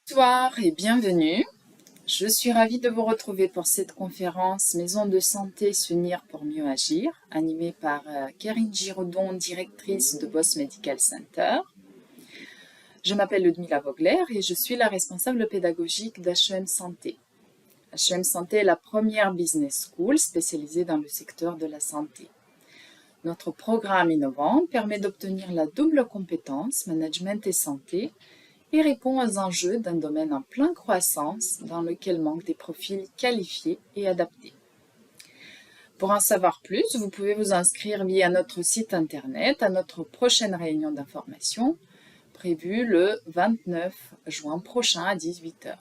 Bonsoir et bienvenue. Je suis ravie de vous retrouver pour cette conférence Maison de santé, s'unir pour mieux agir, animée par Karine Giraudon, directrice de Boss Medical Center. Je m'appelle Ludmila Vogler et je suis la responsable pédagogique d'HEM Santé. HEM Santé est la première business school spécialisée dans le secteur de la santé. Notre programme innovant permet d'obtenir la double compétence management et santé et répond aux enjeux d'un domaine en pleine croissance dans lequel manquent des profils qualifiés et adaptés. Pour en savoir plus, vous pouvez vous inscrire via notre site internet à notre prochaine réunion d'information prévue le 29 juin prochain à 18 h.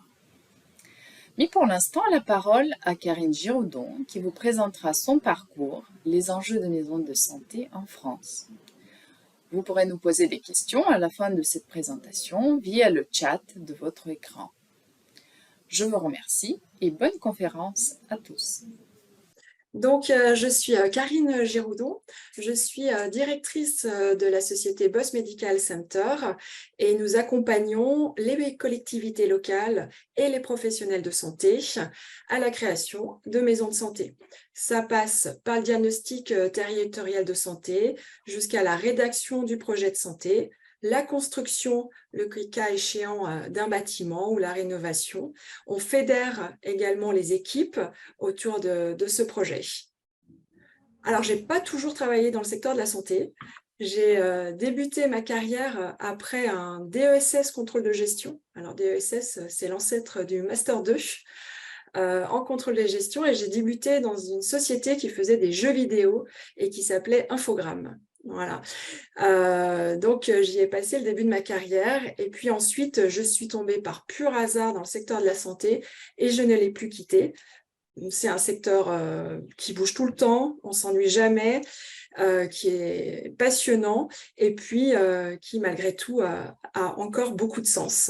Mais pour l'instant, la parole à Karine Giraudon qui vous présentera son parcours, les enjeux de maisons de santé en France. Vous pourrez nous poser des questions à la fin de cette présentation via le chat de votre écran. Je vous remercie et bonne conférence à tous. Donc, je suis Karine Giraudon, je suis directrice de la société Boss Medical Center et nous accompagnons les collectivités locales et les professionnels de santé à la création de maisons de santé. Ça passe par le diagnostic territorial de santé jusqu'à la rédaction du projet de santé, la construction, le cas échéant, d'un bâtiment ou la rénovation. On fédère également les équipes autour de ce projet. Alors, je n'ai pas toujours travaillé dans le secteur de la santé. J'ai débuté ma carrière après un DESS contrôle de gestion. Alors, DESS, c'est l'ancêtre du Master 2 en contrôle de gestion et j'ai débuté dans une société qui faisait des jeux vidéo et qui s'appelait Infogrames. Voilà. Donc, j'y ai passé le début de ma carrière et puis ensuite, je suis tombée par pur hasard dans le secteur de la santé et je ne l'ai plus quitté. C'est un secteur qui bouge tout le temps, on ne s'ennuie jamais, qui est passionnant et puis qui, malgré tout, a encore beaucoup de sens.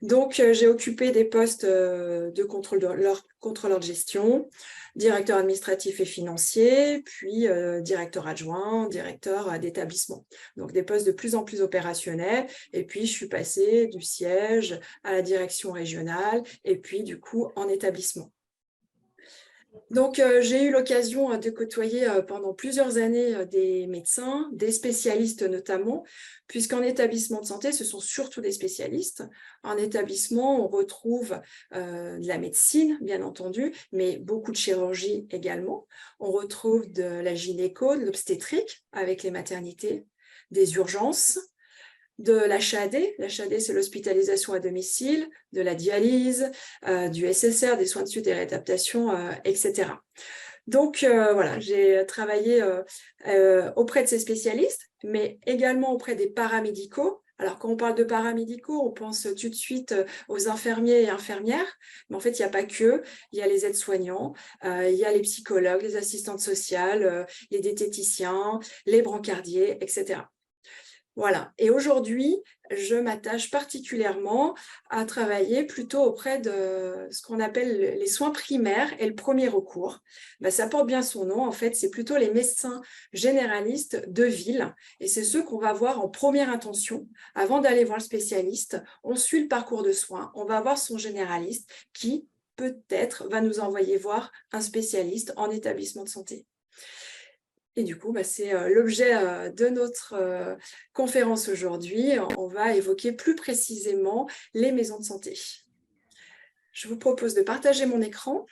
Donc, j'ai occupé des postes de contrôleur de gestion, directeur administratif et financier, puis directeur adjoint, directeur d'établissement. Donc, des postes de plus en plus opérationnels. Et puis, je suis passée du siège à la direction régionale et puis, du coup, en établissement. Donc, j'ai eu l'occasion de côtoyer pendant plusieurs années des médecins, des spécialistes notamment, puisqu'en établissement de santé, ce sont surtout des spécialistes. En établissement, on retrouve de la médecine, bien entendu, mais beaucoup de chirurgie également. On retrouve de la gynéco, de l'obstétrique avec les maternités, des urgences, de l'HAD. L'HAD, c'est l'hospitalisation à domicile, de la dialyse, du SSR, des soins de suite et réadaptation, etc. Donc, voilà, j'ai travaillé auprès de ces spécialistes, mais également auprès des paramédicaux. Alors, quand on parle de paramédicaux, on pense tout de suite aux infirmiers et infirmières, mais en fait, il n'y a pas que. Il y a les aides-soignants, il y a les psychologues, les assistantes sociales, les diététiciens, les brancardiers, etc. Voilà. Et aujourd'hui, je m'attache particulièrement à travailler plutôt auprès de ce qu'on appelle les soins primaires et le premier recours. Ça porte bien son nom. En fait, c'est plutôt les médecins généralistes de ville. Et c'est ceux qu'on va voir en première intention. Avant d'aller voir le spécialiste, on suit le parcours de soins. On va voir son généraliste qui, peut-être, va nous envoyer voir un spécialiste en établissement de santé. Et du coup, c'est l'objet de notre conférence aujourd'hui. On va évoquer plus précisément les maisons de santé. Je vous propose de partager mon écran.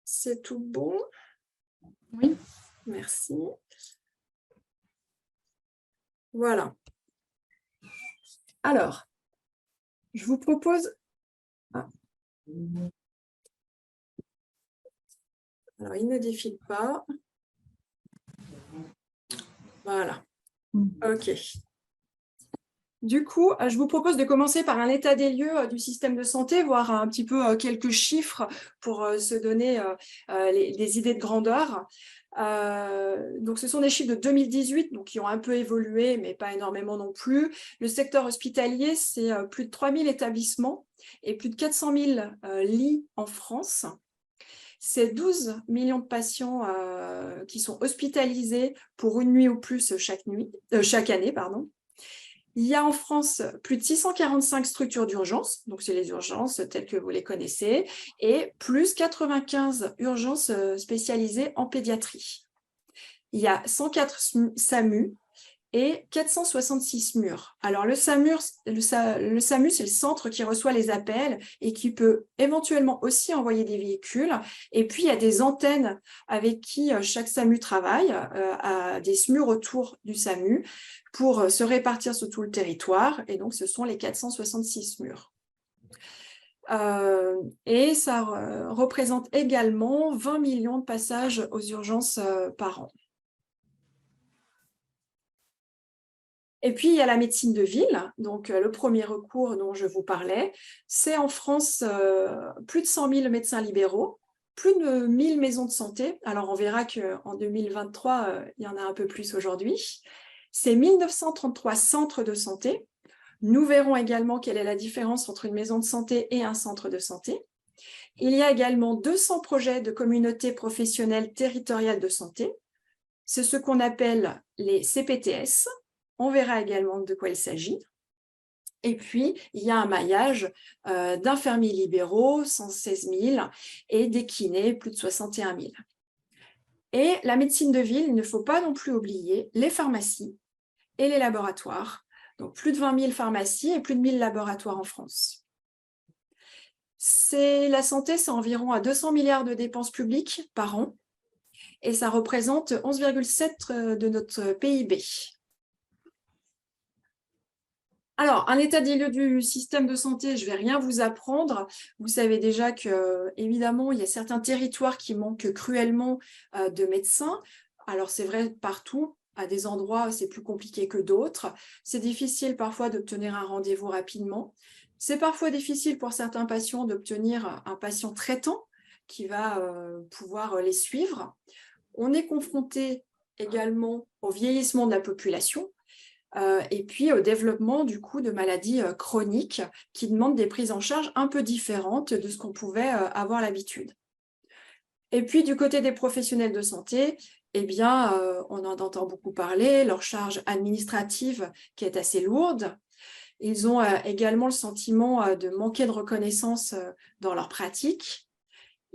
C'est tout bon? Oui. Merci. Voilà. Alors, je vous propose... Alors, il ne défile pas. Voilà. OK. Du coup, je vous propose de commencer par un état des lieux du système de santé, voir un petit peu quelques chiffres pour se donner des idées de grandeur. Donc, ce sont des chiffres de 2018, donc qui ont un peu évolué, mais pas énormément non plus. Le secteur hospitalier, c'est plus de 3000 établissements et plus de 400 000 lits en France. C'est 12 millions de patients qui sont hospitalisés pour une nuit ou plus chaque année, pardon. Il y a en France plus de 645 structures d'urgence, donc c'est les urgences telles que vous les connaissez, et plus 95 urgences spécialisées en pédiatrie. Il y a 104 SAMU et 466 SMUR. Alors le SAMU, c'est le centre qui reçoit les appels et qui peut éventuellement aussi envoyer des véhicules. Et puis il y a des antennes avec qui chaque SAMU travaille, à des SMUR autour du SAMU pour se répartir sur tout le territoire. Et donc ce sont les 466 SMUR. Et ça représente également 20 millions de passages aux urgences par an. Et puis, il y a la médecine de ville, donc le premier recours dont je vous parlais. C'est en France plus de 100 000 médecins libéraux, plus de 1000 maisons de santé. Alors, on verra qu'en 2023, il y en a un peu plus aujourd'hui. C'est 1933 centres de santé. Nous verrons également quelle est la différence entre une maison de santé et un centre de santé. Il y a également 200 projets de communautés professionnelles territoriales de santé. C'est ce qu'on appelle les CPTS. On verra également de quoi il s'agit. Et puis, il y a un maillage d'infirmiers libéraux, 116 000, et des kinés, plus de 61 000. Et la médecine de ville, il ne faut pas non plus oublier les pharmacies et les laboratoires. Donc, plus de 20 000 pharmacies et plus de 1000 laboratoires en France. La santé, c'est environ à 200 milliards de dépenses publiques par an, et ça représente 11,7% de notre PIB. Alors, un état des lieux du système de santé, je ne vais rien vous apprendre. Vous savez déjà qu'évidemment, il y a certains territoires qui manquent cruellement de médecins. Alors, c'est vrai partout. À des endroits, c'est plus compliqué que d'autres. C'est difficile parfois d'obtenir un rendez-vous rapidement. C'est parfois difficile pour certains patients d'obtenir un patient traitant qui va pouvoir les suivre. On est confronté également au vieillissement de la population. Et puis au développement du coup de maladies chroniques qui demandent des prises en charge un peu différentes de ce qu'on pouvait avoir l'habitude. Et puis du côté des professionnels de santé, eh bien, on en entend beaucoup parler, leur charge administrative qui est assez lourde. Ils ont également le sentiment de manquer de reconnaissance dans leur pratique.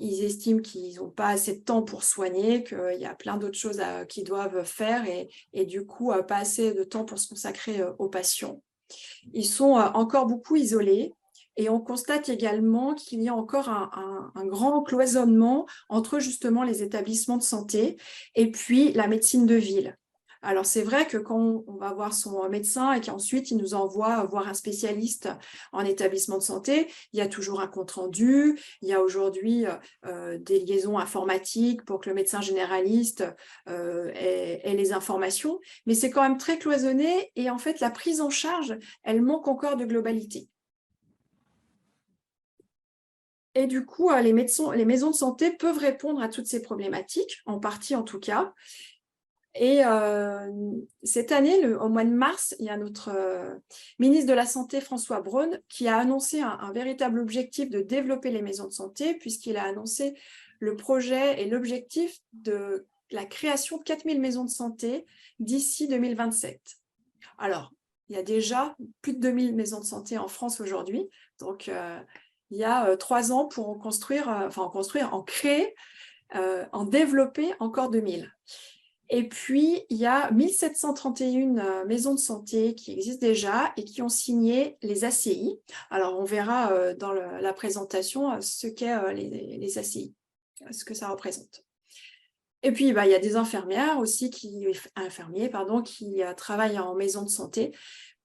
Ils estiment qu'ils n'ont pas assez de temps pour soigner, qu'il y a plein d'autres choses qu'ils doivent faire et du coup, pas assez de temps pour se consacrer aux patients. Ils sont encore beaucoup isolés et on constate également qu'il y a encore un grand cloisonnement entre justement les établissements de santé et puis la médecine de ville. Alors, c'est vrai que quand on va voir son médecin et qu'ensuite il nous envoie voir un spécialiste en établissement de santé, il y a toujours un compte-rendu, il y a aujourd'hui des liaisons informatiques pour que le médecin généraliste ait les informations, mais c'est quand même très cloisonné et en fait, la prise en charge, elle manque encore de globalité. Et du coup, les maisons de santé peuvent répondre à toutes ces problématiques, en partie en tout cas. Et cette année, au mois de mars, il y a notre ministre de la Santé, François Braun, qui a annoncé un véritable objectif de développer les maisons de santé, puisqu'il a annoncé le projet et l'objectif de la création de 4000 maisons de santé d'ici 2027. Alors, il y a déjà plus de 2000 maisons de santé en France aujourd'hui, donc il y a 3 ans pour en créer, en développer encore 2000. Et puis, il y a 1731 maisons de santé qui existent déjà et qui ont signé les ACI. Alors, on verra dans la présentation ce qu'est les ACI, ce que ça représente. Et puis, il y a des infirmières aussi, qui travaillent en maison de santé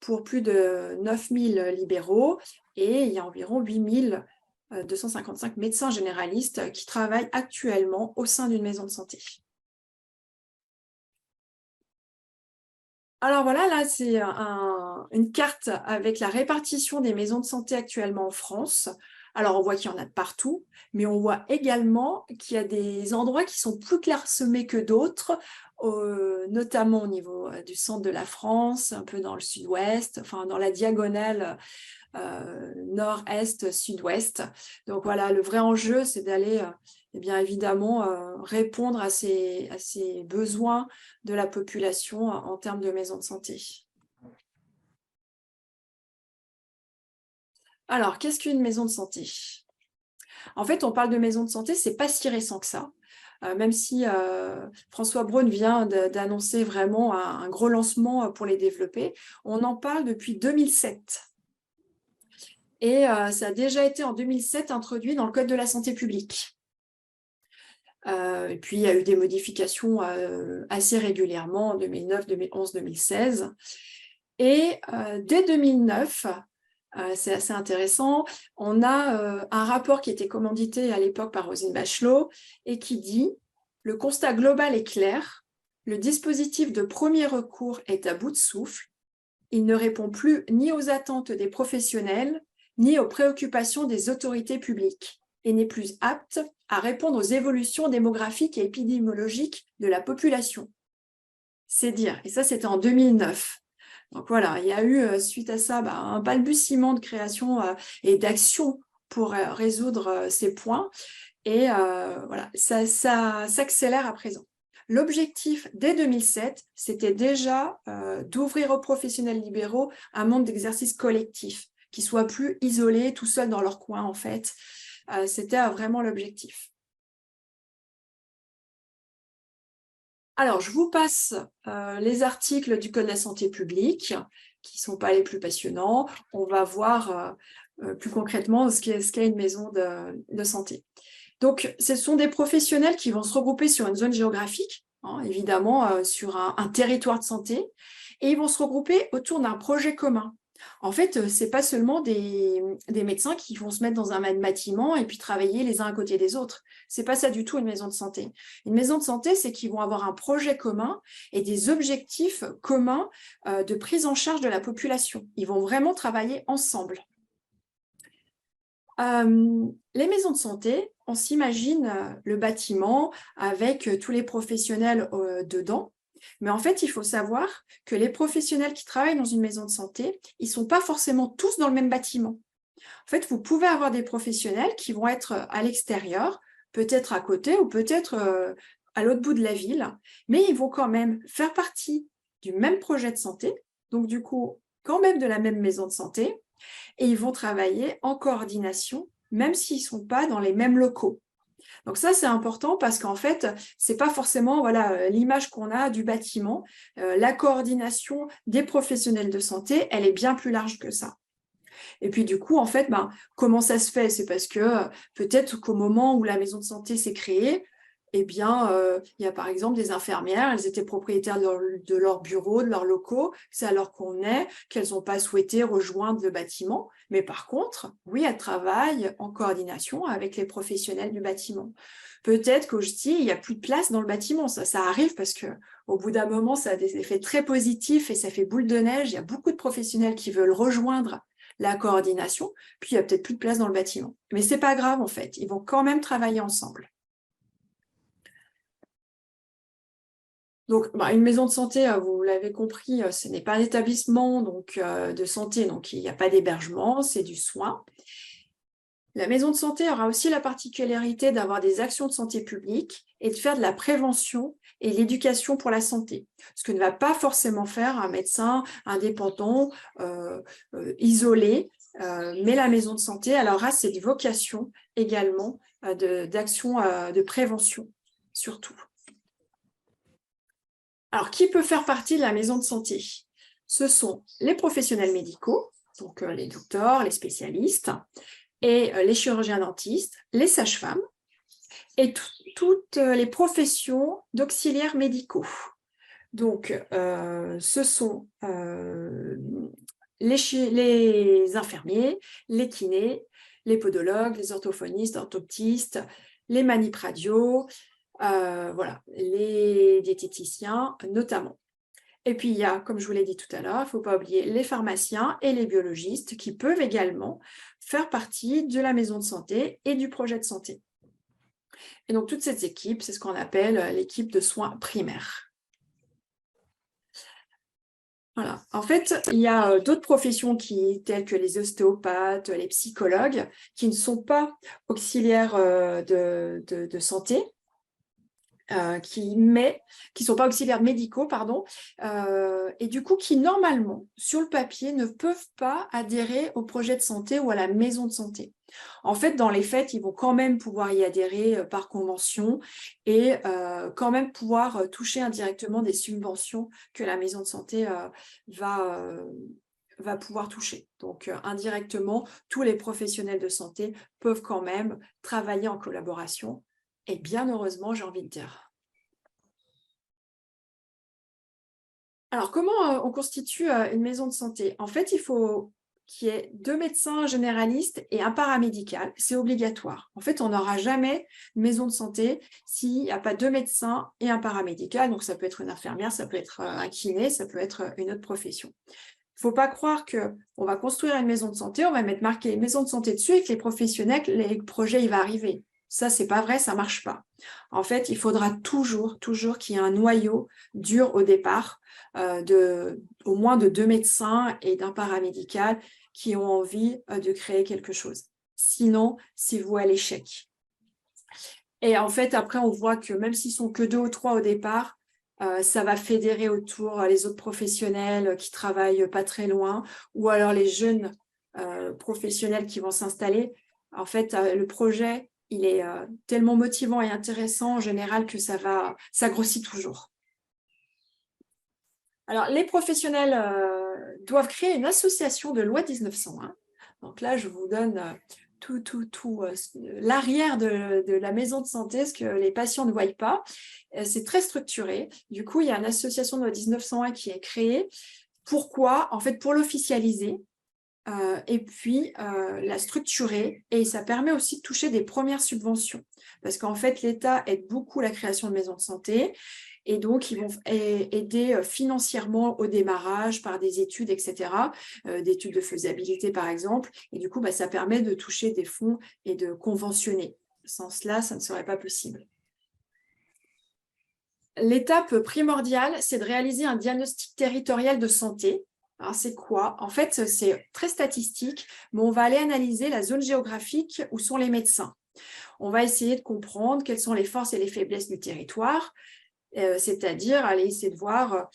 pour plus de 9000 libéraux et il y a environ 8255 médecins généralistes qui travaillent actuellement au sein d'une maison de santé. Alors voilà, là c'est une carte avec la répartition des maisons de santé actuellement en France. Alors on voit qu'il y en a de partout, mais on voit également qu'il y a des endroits qui sont plus clairsemés que d'autres, notamment au niveau du centre de la France, un peu dans le sud-ouest, enfin dans la diagonale nord-est, sud-ouest. Donc voilà, le vrai enjeu, c'est d'aller et bien évidemment répondre à ces besoins de la population en termes de maisons de santé. Alors, qu'est-ce qu'une maison de santé? En fait, on parle de maison de santé, c'est pas si récent que ça. Même si François Braun vient d'annoncer vraiment un gros lancement pour les développer, on en parle depuis 2007. Et ça a déjà été en 2007 introduit dans le Code de la santé publique. Et puis, il y a eu des modifications assez régulièrement en 2009, 2011, 2016. Et dès 2009, c'est assez intéressant, on a un rapport qui était commandité à l'époque par Roselyne Bachelot et qui dit « Le constat global est clair, le dispositif de premier recours est à bout de souffle, il ne répond plus ni aux attentes des professionnels, ni aux préoccupations des autorités publiques et n'est plus apte à répondre aux évolutions démographiques et épidémiologiques de la population. » C'est dire, et ça c'était en 2009. Donc voilà, il y a eu suite à ça un balbutiement de création et d'action pour résoudre ces points. Et voilà, ça s'accélère à présent. L'objectif, dès 2007, c'était déjà d'ouvrir aux professionnels libéraux un monde d'exercice collectif, qui soit plus isolés, tout seuls dans leur coin, en fait. C'était vraiment l'objectif. Alors, je vous passe les articles du Code de la santé publique, qui ne sont pas les plus passionnants. On va voir plus concrètement ce qu'est une maison de santé. Donc, ce sont des professionnels qui vont se regrouper sur une zone géographique, hein, évidemment sur un territoire de santé, et ils vont se regrouper autour d'un projet commun. En fait, ce n'est pas seulement des médecins qui vont se mettre dans un même bâtiment et puis travailler les uns à côté des autres. Ce n'est pas ça du tout une maison de santé. Une maison de santé, c'est qu'ils vont avoir un projet commun et des objectifs communs de prise en charge de la population. Ils vont vraiment travailler ensemble. Les maisons de santé, on s'imagine le bâtiment avec tous les professionnels dedans, mais en fait, il faut savoir que les professionnels qui travaillent dans une maison de santé, ils ne sont pas forcément tous dans le même bâtiment. En fait, vous pouvez avoir des professionnels qui vont être à l'extérieur, peut-être à côté ou peut-être à l'autre bout de la ville, mais ils vont quand même faire partie du même projet de santé, donc du coup, quand même de la même maison de santé, et ils vont travailler en coordination, même s'ils ne sont pas dans les mêmes locaux. Donc ça, c'est important parce qu'en fait, ce n'est pas forcément l'image qu'on a du bâtiment. La coordination des professionnels de santé, elle est bien plus large que ça. Et puis du coup, en fait, comment ça se fait? C'est parce que peut-être qu'au moment où la maison de santé s'est créée, eh bien, il y a par exemple des infirmières, elles étaient propriétaires de leur bureau, de leurs locaux, ça leur convenait, qu'elles n'ont pas souhaité rejoindre le bâtiment. Mais par contre, oui, elles travaillent en coordination avec les professionnels du bâtiment. Peut-être qu'aussi, il n'y a plus de place dans le bâtiment. Ça arrive parce qu'au bout d'un moment, ça a des effets très positifs et ça fait boule de neige. Il y a beaucoup de professionnels qui veulent rejoindre la coordination, puis il n'y a peut-être plus de place dans le bâtiment. Mais ce n'est pas grave en fait, ils vont quand même travailler ensemble. Donc, une maison de santé, vous l'avez compris, ce n'est pas un établissement de santé, donc il n'y a pas d'hébergement, c'est du soin. La maison de santé aura aussi la particularité d'avoir des actions de santé publique et de faire de la prévention et l'éducation pour la santé, ce que ne va pas forcément faire un médecin indépendant, isolé, mais la maison de santé elle aura cette vocation également d'action de prévention, surtout. Alors, qui peut faire partie de la maison de santé? Ce sont les professionnels médicaux, donc les docteurs, les spécialistes, et les chirurgiens dentistes, les sages-femmes, et toutes les professions d'auxiliaires médicaux. Donc, ce sont les infirmiers, les kinés, les podologues, les orthophonistes, orthoptistes, les manip radio, les diététiciens notamment. Et puis, il y a, comme je vous l'ai dit tout à l'heure, il ne faut pas oublier les pharmaciens et les biologistes qui peuvent également faire partie de la maison de santé et du projet de santé. Et donc, toute cette équipe, c'est ce qu'on appelle l'équipe de soins primaires. Voilà. En fait, il y a d'autres professions telles que les ostéopathes, les psychologues, qui ne sont pas auxiliaires de santé, qui sont pas auxiliaires médicaux, pardon, et du coup qui normalement, sur le papier, ne peuvent pas adhérer au projet de santé ou à la maison de santé. En fait, dans les faits, ils vont quand même pouvoir y adhérer par convention et quand même pouvoir toucher indirectement des subventions que la maison de santé va pouvoir toucher. Donc, indirectement, tous les professionnels de santé peuvent quand même travailler en collaboration. Et bien heureusement, j'ai envie de dire. Alors, comment on constitue une maison de santé? En fait, il faut qu'il y ait 2 médecins généralistes et un paramédical. C'est obligatoire. En fait, on n'aura jamais une maison de santé s'il n'y a pas 2 médecins et un paramédical. Donc, ça peut être une infirmière, ça peut être un kiné, ça peut être une autre profession. Il ne faut pas croire qu'on va construire une maison de santé, on va mettre marqué maison de santé dessus et que les professionnels, les projets, il va arriver. Ça, c'est pas vrai, ça ne marche pas. En fait, il faudra toujours qu'il y ait un noyau dur au départ, au moins de 2 médecins et d'un paramédical qui ont envie de créer quelque chose. Sinon, c'est voué à l'échec. Et en fait, après, on voit que même s'ils sont que 2 ou 3 au départ, ça va fédérer autour les autres professionnels qui travaillent pas très loin, ou alors les jeunes professionnels qui vont s'installer. En fait, le projet, il est tellement motivant et intéressant en général que ça grossit toujours. Alors, les professionnels doivent créer une association de loi 1901. Donc là, je vous donne tout l'arrière de la maison de santé, ce que les patients ne voient pas. C'est très structuré. Du coup, il y a une association de loi 1901 qui est créée. Pourquoi? En fait, pour l'officialiser et puis la structurer. Et ça permet aussi de toucher des premières subventions. Parce qu'en fait, l'État aide beaucoup la création de maisons de santé. Et donc, ils vont aider financièrement au démarrage par des études, etc., d'études de faisabilité, par exemple. Et du coup, ça permet de toucher des fonds et de conventionner. Sans cela, ça ne serait pas possible. L'étape primordiale, c'est de réaliser un diagnostic territorial de santé. Alors, c'est quoi? En fait, c'est très statistique, mais on va aller analyser la zone géographique où sont les médecins. On va essayer de comprendre quelles sont les forces et les faiblesses du territoire, c'est-à-dire aller essayer de voir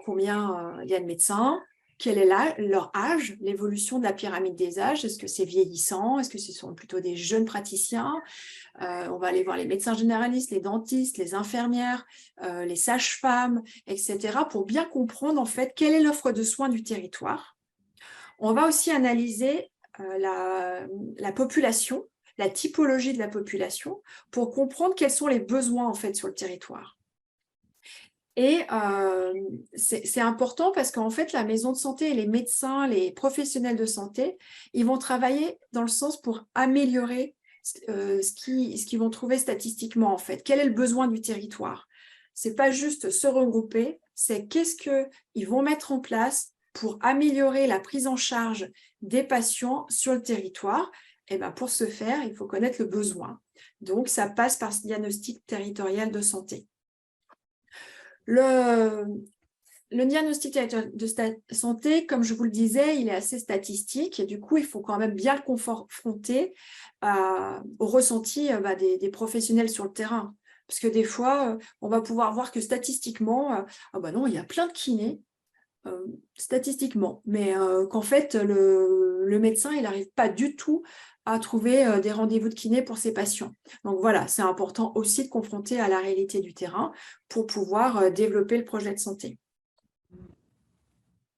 combien il y a de médecins, quel est leur âge, l'évolution de la pyramide des âges, est-ce que c'est vieillissant, est-ce que ce sont plutôt des jeunes praticiens, on va aller voir les médecins généralistes, les dentistes, les infirmières, les sages-femmes, etc., pour bien comprendre en fait quelle est l'offre de soins du territoire. On va aussi analyser la population, la typologie de la population, pour comprendre quels sont les besoins en fait sur le territoire. Et c'est important parce qu'en fait, la maison de santé et les médecins, les professionnels de santé, ils vont travailler dans le sens pour améliorer ce qu'ils vont trouver statistiquement, en fait. Quel est le besoin du territoire? Ce n'est pas juste se regrouper, c'est qu'est-ce qu'ils vont mettre en place pour améliorer la prise en charge des patients sur le territoire. Et pour ce faire, il faut connaître le besoin. Donc, ça passe par ce diagnostic territorial de santé. Le diagnostic de santé, comme je vous le disais, il est assez statistique et du coup, il faut quand même bien le confronter au ressenti des professionnels sur le terrain. Parce que des fois, on va pouvoir voir que statistiquement, non, il y a plein de kinés, statistiquement, mais qu'en fait, le médecin, il n'arrive pas du tout à trouver des rendez-vous de kiné pour ses patients. Donc voilà, c'est important aussi de confronter à la réalité du terrain pour pouvoir développer le projet de santé.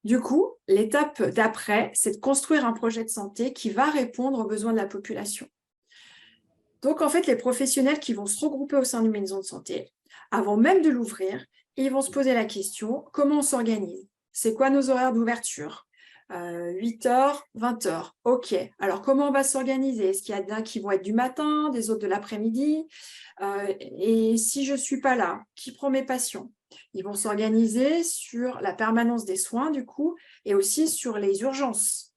Du coup, l'étape d'après, c'est de construire un projet de santé qui va répondre aux besoins de la population. Donc en fait, les professionnels qui vont se regrouper au sein d'une maison de santé, avant même de l'ouvrir, ils vont se poser la question, comment on s'organise? C'est quoi nos horaires d'ouverture? 8h, 20h. OK. Alors, comment on va s'organiser? Est-ce qu'il y a d'un qui vont être du matin, des autres de l'après-midi? Et si je ne suis pas là, qui prend mes patients? Ils vont s'organiser sur la permanence des soins, du coup, et aussi sur les urgences.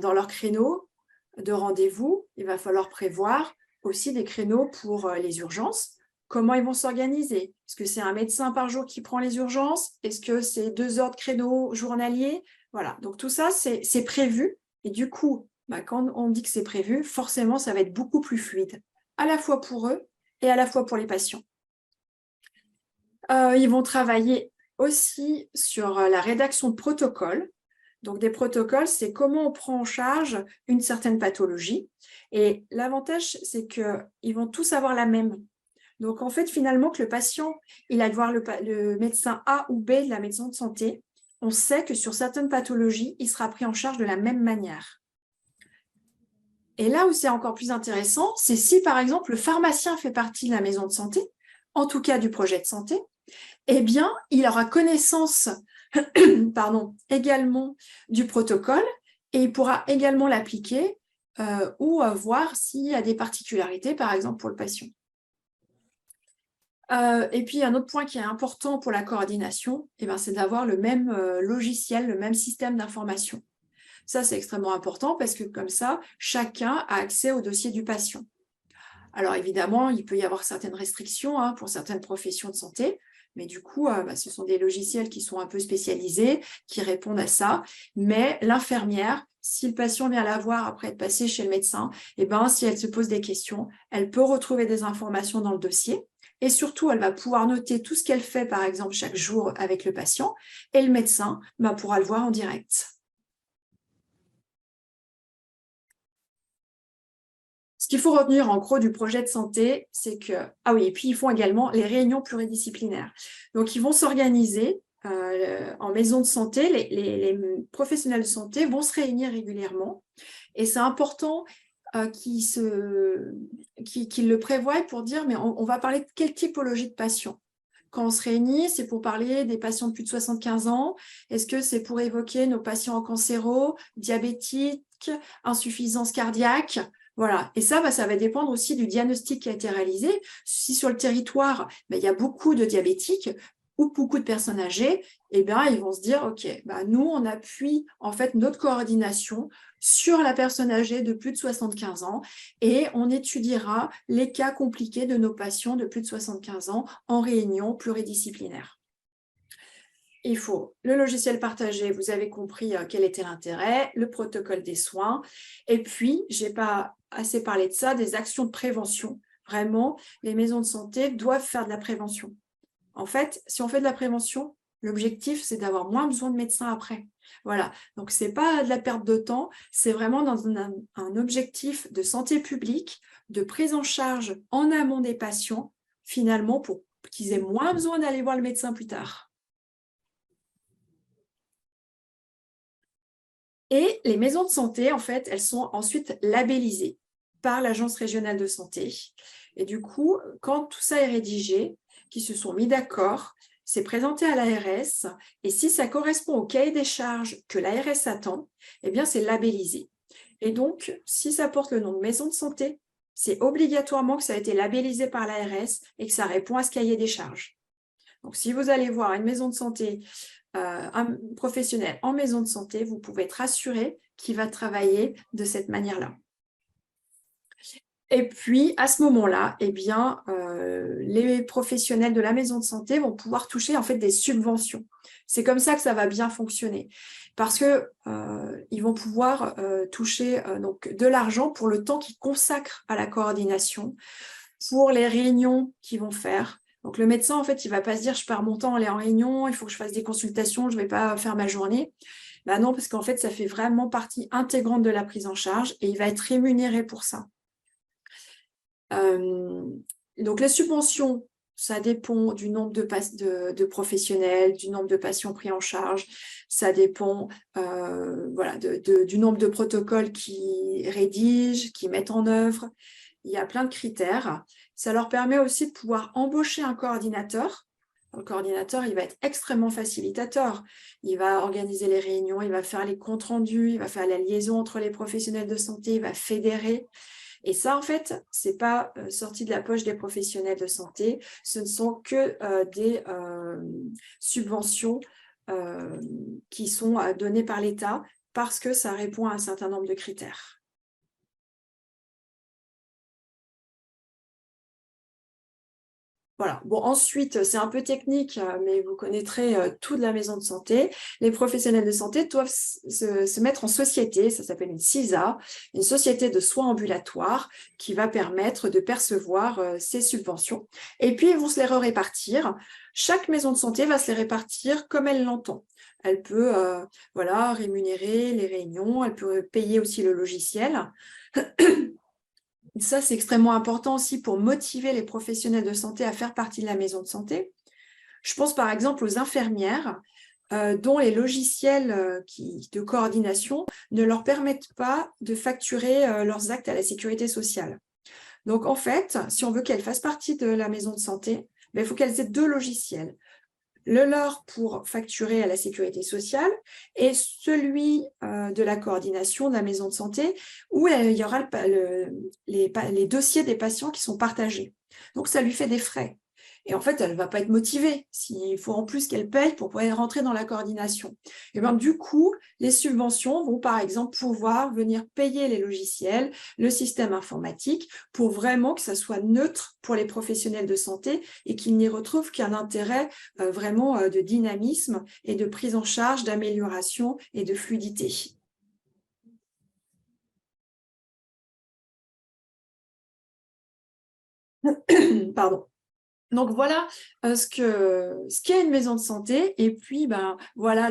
Dans leur créneau de rendez-vous, il va falloir prévoir aussi des créneaux pour les urgences, comment ils vont s'organiser. Est-ce que c'est un médecin par jour qui prend les urgences? Est-ce que c'est 2 heures de créneau journalier? Voilà, donc tout ça, c'est prévu. Et du coup, quand on dit que c'est prévu, forcément, ça va être beaucoup plus fluide, à la fois pour eux et à la fois pour les patients. Ils vont travailler aussi sur la rédaction de protocoles. Donc, des protocoles, c'est comment on prend en charge une certaine pathologie. Et l'avantage, c'est qu'ils vont tous avoir la même. Donc, en fait, finalement, que le patient, il a de voir le médecin A ou B de la maison de santé, on sait que sur certaines pathologies, il sera pris en charge de la même manière. Et là où c'est encore plus intéressant, c'est si, par exemple, le pharmacien fait partie de la maison de santé, en tout cas du projet de santé, eh bien, il aura connaissance également du protocole et il pourra également l'appliquer ou voir s'il y a des particularités, par exemple, pour le patient. Et puis, un autre point qui est important pour la coordination, c'est d'avoir le même logiciel, le même système d'information. Ça, c'est extrêmement important parce que comme ça, chacun a accès au dossier du patient. Alors évidemment, il peut y avoir certaines restrictions pour certaines professions de santé, mais du coup, ce sont des logiciels qui sont un peu spécialisés, qui répondent à ça. Mais l'infirmière, si le patient vient la voir après être passé chez le médecin, si elle se pose des questions, elle peut retrouver des informations dans le dossier. Et surtout, elle va pouvoir noter tout ce qu'elle fait, par exemple, chaque jour avec le patient. Et le médecin pourra le voir en direct. Ce qu'il faut retenir en gros du projet de santé, c'est que... Ah oui, et puis ils font également les réunions pluridisciplinaires. Donc ils vont s'organiser en maison de santé, les professionnels de santé vont se réunir régulièrement. Et c'est important qu'ils le prévoient pour dire, mais on va parler de quelle typologie de patients. Quand on se réunit, c'est pour parler des patients de plus de 75 ans. Est-ce que c'est pour évoquer nos patients en cancéro, diabétiques, insuffisance cardiaque? Voilà. Et ça, ça va dépendre aussi du diagnostic qui a été réalisé. Si sur le territoire, il y a beaucoup de diabétiques ou beaucoup de personnes âgées, ils vont se dire, OK, nous, on appuie en fait notre coordination sur la personne âgée de plus de 75 ans et on étudiera les cas compliqués de nos patients de plus de 75 ans en réunion pluridisciplinaire. Il faut le logiciel partagé, vous avez compris quel était l'intérêt, le protocole des soins, et puis, je n'ai pas assez parlé de ça, des actions de prévention. Vraiment, les maisons de santé doivent faire de la prévention. En fait, si on fait de la prévention, l'objectif, c'est d'avoir moins besoin de médecins après. Voilà, donc ce n'est pas de la perte de temps, c'est vraiment dans un objectif de santé publique, de prise en charge en amont des patients, finalement, pour qu'ils aient moins besoin d'aller voir le médecin plus tard. Et les maisons de santé, en fait, elles sont ensuite labellisées par l'Agence régionale de santé. Et du coup, quand tout ça est rédigé, qu'ils se sont mis d'accord, c'est présenté à l'ARS. Et si ça correspond au cahier des charges que l'ARS attend, c'est labellisé. Et donc, si ça porte le nom de maison de santé, c'est obligatoirement que ça a été labellisé par l'ARS et que ça répond à ce cahier des charges. Donc, si vous allez voir une maison de santé, un professionnel en maison de santé, vous pouvez être assuré qu'il va travailler de cette manière-là. Et puis, à ce moment-là, les professionnels de la maison de santé vont pouvoir toucher en fait des subventions. C'est comme ça que ça va bien fonctionner. Parce qu'ils vont pouvoir toucher donc, de l'argent pour le temps qu'ils consacrent à la coordination, pour les réunions qu'ils vont faire. Donc, le médecin, en fait, il ne va pas se dire « je perds mon temps, aller en réunion, il faut que je fasse des consultations, je ne vais pas faire ma journée ». Non, parce qu'en fait, ça fait vraiment partie intégrante de la prise en charge et il va être rémunéré pour ça. Donc, les subventions, ça dépend du nombre de professionnels, du nombre de patients pris en charge, ça dépend du nombre de protocoles qu'ils rédigent, qu'ils mettent en œuvre. Il y a plein de critères. Ça leur permet aussi de pouvoir embaucher un coordinateur. Le coordinateur, il va être extrêmement facilitateur. Il va organiser les réunions, il va faire les comptes rendus, il va faire la liaison entre les professionnels de santé, il va fédérer. Et ça, en fait, ce n'est pas sorti de la poche des professionnels de santé. Ce ne sont que des subventions qui sont données par l'État parce que ça répond à un certain nombre de critères. Voilà. Bon, ensuite, c'est un peu technique, mais vous connaîtrez tout de la maison de santé. Les professionnels de santé doivent se mettre en société, ça s'appelle une SISA, une société de soins ambulatoires qui va permettre de percevoir ces subventions. Et puis, ils vont se les répartir. Chaque maison de santé va se les répartir comme elle l'entend. Elle peut voilà, rémunérer les réunions, elle peut payer aussi le logiciel. Ça, c'est extrêmement important aussi pour motiver les professionnels de santé à faire partie de la maison de santé. Je pense par exemple aux infirmières dont les logiciels de coordination ne leur permettent pas de facturer leurs actes à la sécurité sociale. Donc en fait, si on veut qu'elles fassent partie de la maison de santé, il faut qu'elles aient 2 logiciels. Le leur pour facturer à la sécurité sociale et celui de la coordination de la maison de santé où il y aura les dossiers des patients qui sont partagés. Donc, ça lui fait des frais. Et en fait, elle ne va pas être motivée s'il faut en plus qu'elle paye pour pouvoir rentrer dans la coordination. Et bien, du coup, les subventions vont par exemple pouvoir venir payer les logiciels, le système informatique, pour vraiment que ça soit neutre pour les professionnels de santé et qu'ils n'y retrouvent qu'un intérêt vraiment de dynamisme et de prise en charge, d'amélioration et de fluidité. Pardon. Donc voilà ce qu'est une maison de santé et puis voilà